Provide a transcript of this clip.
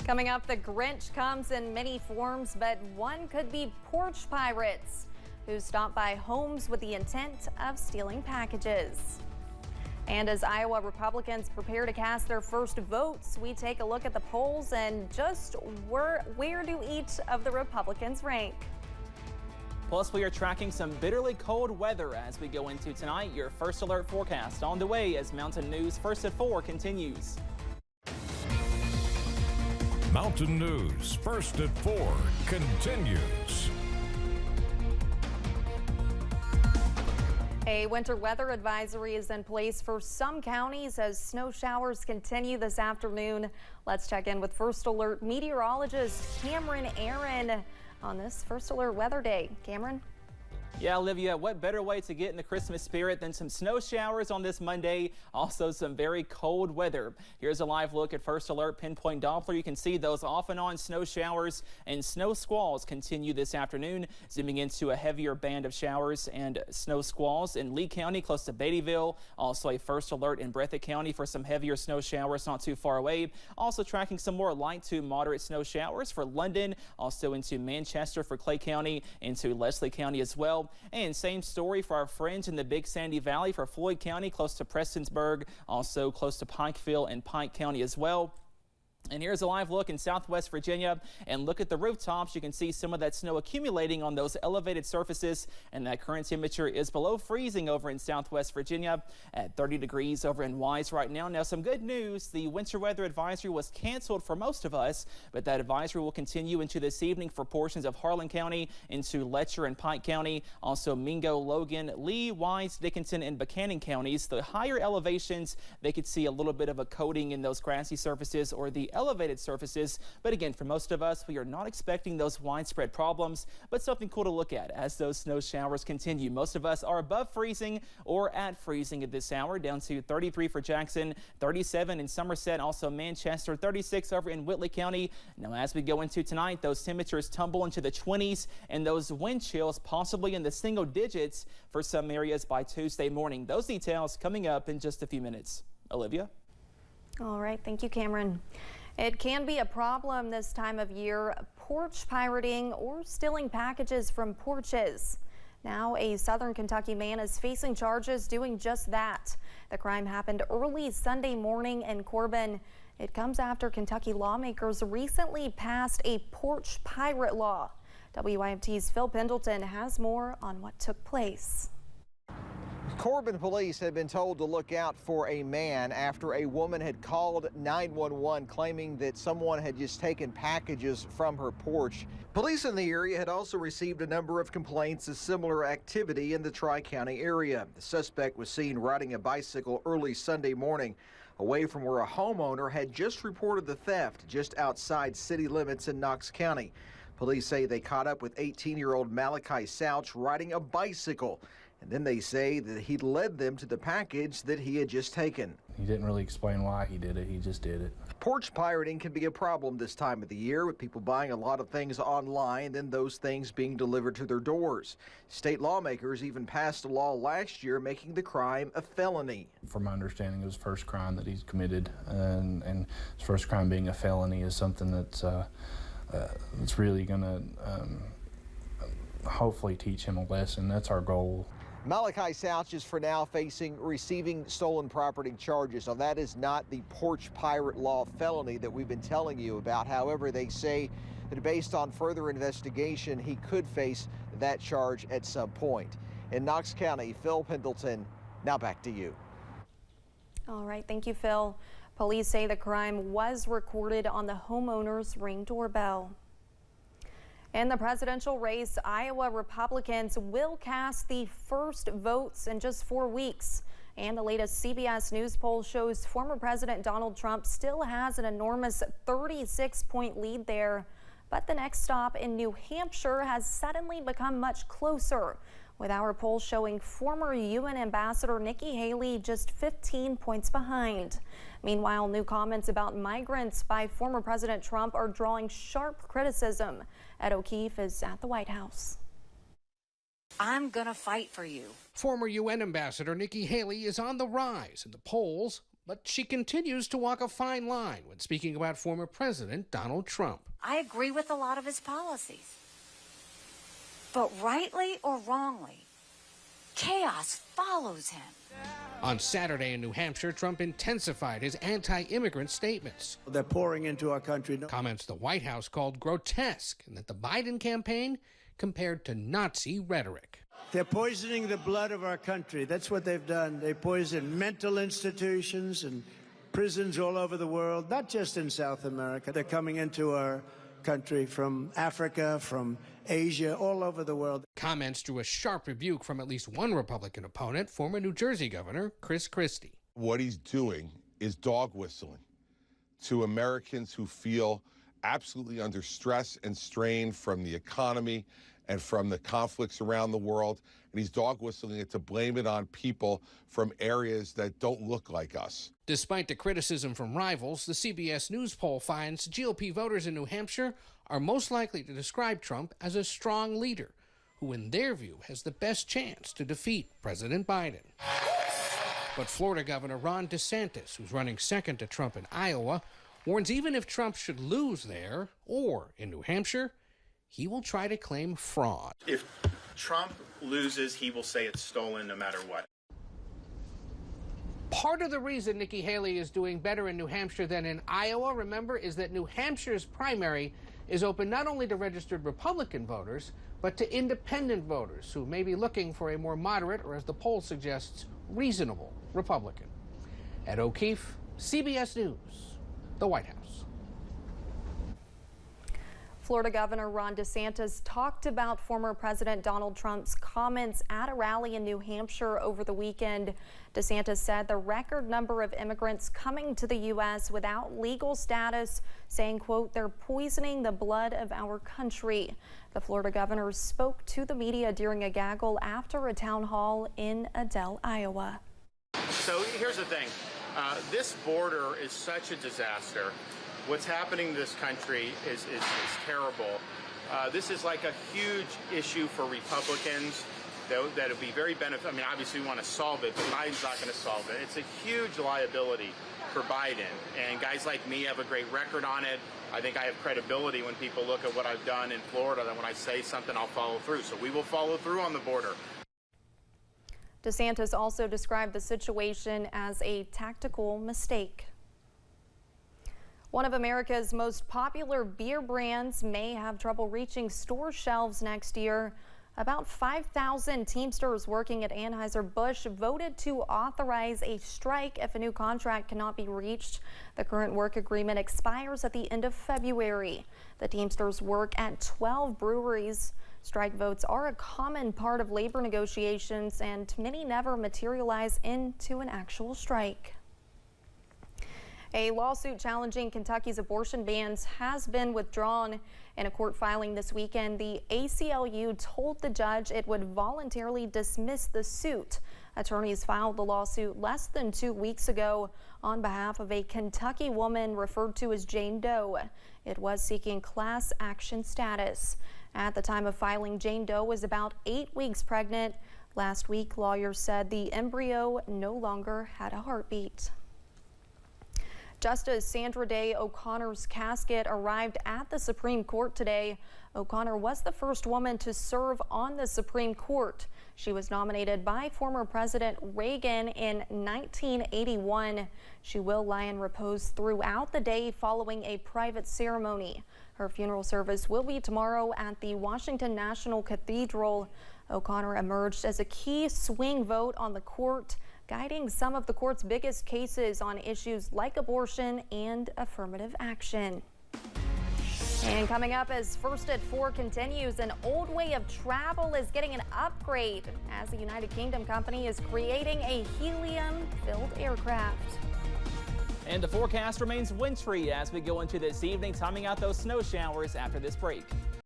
Coming up, the Grinch comes in many forms, but one could be porch pirates who stop by homes with the intent of stealing packages. And as Iowa Republicans prepare to cast their first votes, we take a look at the polls and just where do each of the Republicans rank. Plus, we are tracking some bitterly cold weather as we go into tonight. Your first alert forecast on the way as Mountain News First at 4 continues. Mountain News First at 4 continues. A winter weather advisory is in place for some counties as snow showers continue this afternoon. Let's check in with First Alert meteorologist Cameron Aaron on this First Alert weather day. Cameron? Yeah, Olivia, what better way to get in the Christmas spirit than some snow showers on this Monday? Also some very cold weather. Here's a live look at First Alert Pinpoint Doppler. You can see those off and on snow showers and snow squalls continue this afternoon. Zooming into a heavier band of showers and snow squalls in Lee County close to Beattyville. Also a First Alert in Breathitt County for some heavier snow showers not too far away. Also tracking some more light to moderate snow showers for London. Also into Manchester for Clay County, into Leslie County as well. And same story for our friends in the Big Sandy Valley for Floyd County, close to Prestonsburg, also close to Pikeville and Pike County as well. And here's a live look in Southwest Virginia, and look at the rooftops. You can see some of that snow accumulating on those elevated surfaces, and that current temperature is below freezing over in Southwest Virginia at 30 degrees over in Wise right now. Now some good news, the winter weather advisory was canceled for most of us, but that advisory will continue into this evening for portions of Harlan County, into Letcher and Pike County, also Mingo, Logan, Lee, Wise, Dickinson, and Buchanan counties. The higher elevations, they could see a little bit of a coating in those grassy surfaces or the elevated surfaces, but again, for most of us, we are not expecting those widespread problems, but something cool to look at as those snow showers continue. Most of us are above freezing or at freezing at this hour, down to 33 for Jackson, 37 in Somerset, also Manchester, 36 over in Whitley County. Now as we go into tonight, those temperatures tumble into the 20s and those wind chills possibly in the single digits for some areas by Tuesday morning. Those details coming up in just a few minutes. Olivia? All right, thank you, Cameron. It can be a problem this time of year, porch pirating or stealing packages from porches. Now a Southern Kentucky man is facing charges doing just that. The crime happened early Sunday morning in Corbin. It comes after Kentucky lawmakers recently passed a porch pirate law. WYMT's Phil Pendleton has more on what took place. Corbin police had been told to look out for a man after a woman had called 911 claiming that someone had just taken packages from her porch. Police in the area had also received a number of complaints of similar activity in the Tri-County area. The suspect was seen riding a bicycle early Sunday morning away from where a homeowner had just reported the theft just outside city limits in Knox County. Police say they caught up with 18-year-old Malachi Souch riding a bicycle. And then they say that he led them to the package that he had just taken. He didn't really explain why he did it, he just did it. Porch pirating can be a problem this time of the year, with people buying a lot of things online, then those things being delivered to their doors. State lawmakers even passed a law last year making the crime a felony. From my understanding, it was the first crime that he's committed, and his first crime being a felony is something that's really going to hopefully teach him a lesson. That's our goal. Malachi Souch is for now facing receiving stolen property charges. Now, that is not the porch pirate law felony that we've been telling you about. However, they say that based on further investigation, he could face that charge at some point. In Knox County, Phil Pendleton, now back to you. All right, thank you, Phil. Police say the crime was recorded on the homeowner's Ring doorbell. In the presidential race, Iowa Republicans will cast the first votes in just 4 weeks. And the latest CBS News poll shows former President Donald Trump still has an enormous 36-point lead there. But the next stop in New Hampshire has suddenly become much closer, with our poll showing former UN Ambassador Nikki Haley just 15 points behind. Meanwhile, new comments about migrants by former President Trump are drawing sharp criticism. Ed O'Keefe is at the White House. I'm gonna fight for you. Former UN Ambassador Nikki Haley is on the rise in the polls, But she continues to walk a fine line when speaking about former President Donald Trump. I agree with a lot of his policies. But rightly or wrongly, chaos follows him. On Saturday in New Hampshire, Trump intensified his anti-immigrant statements. They're pouring into our country. Comments the White House called grotesque and that the Biden campaign compared to Nazi rhetoric. They're poisoning the blood of our country. That's what they've done. They poison mental institutions and prisons all over the world, not just in South America. They're coming into our country from Africa, from Asia, all over the world. Comments drew a sharp rebuke from at least one Republican opponent, former New Jersey Governor Chris Christie. What he's doing is dog whistling to Americans who feel absolutely under stress and strain from the economy and from the conflicts around the world. And he's dog whistling it to blame it on people from areas that don't look like us. Despite the criticism from rivals, the CBS News poll finds GOP voters in New Hampshire are most likely to describe Trump as a strong leader, who in their view has the best chance to defeat President Biden. But Florida Governor Ron DeSantis, who's running second to Trump in Iowa, warns even if Trump should lose there or in New Hampshire, he will try to claim fraud. If Trump loses, he will say it's stolen no matter what. Part of the reason Nikki Haley is doing better in New Hampshire than in Iowa, remember, is that New Hampshire's primary is open not only to registered Republican voters, but to independent voters who may be looking for a more moderate, or as the poll suggests, reasonable Republican. Ed O'Keefe, CBS News, the White House. Florida Governor Ron DeSantis talked about former President Donald Trump's comments at a rally in New Hampshire over the weekend. DeSantis said the record number of immigrants coming to the U.S. without legal status, saying, quote, they're poisoning the blood of our country. The Florida governor spoke to the media during a gaggle after a town hall in Adel, Iowa. So here's the thing. This border is such a disaster. What's happening in this country is terrible. This is like a huge issue for Republicans that would be very beneficial. I mean, obviously we want to solve it, but Biden's not going to solve it. It's a huge liability for Biden. And guys like me have a great record on it. I think I have credibility when people look at what I've done in Florida, that when I say something, I'll follow through. So we will follow through on the border. DeSantis also described the situation as a tactical mistake. One of America's most popular beer brands may have trouble reaching store shelves next year. About 5,000 Teamsters working at AnheuserBusch voted to authorize a strike if a new contract cannot be reached. The current work agreement expires at the end of February. The Teamsters work at 12 breweries. Strike votes are a common part of labor negotiations, and many never materialize into an actual strike. A lawsuit challenging Kentucky's abortion bans has been withdrawn. In a court filing this weekend, the ACLU told the judge it would voluntarily dismiss the suit. Attorneys filed the lawsuit less than 2 weeks ago on behalf of a Kentucky woman referred to as Jane Doe. It was seeking class action status. At the time of filing, Jane Doe was about 8 weeks pregnant. Last week, lawyers said the embryo no longer had a heartbeat. Justice Sandra Day O'Connor's casket arrived at the Supreme Court today. O'Connor was the first woman to serve on the Supreme Court. She was nominated by former President Reagan in 1981. She will lie in repose throughout the day following a private ceremony. Her funeral service will be tomorrow at the Washington National Cathedral. O'Connor emerged as a key swing vote on the court, guiding some of the court's biggest cases on issues like abortion and affirmative action. And coming up as First at 4 continues, an old way of travel is getting an upgrade as the United Kingdom company is creating a helium-filled aircraft. And the forecast remains wintry as we go into this evening, timing out those snow showers after this break.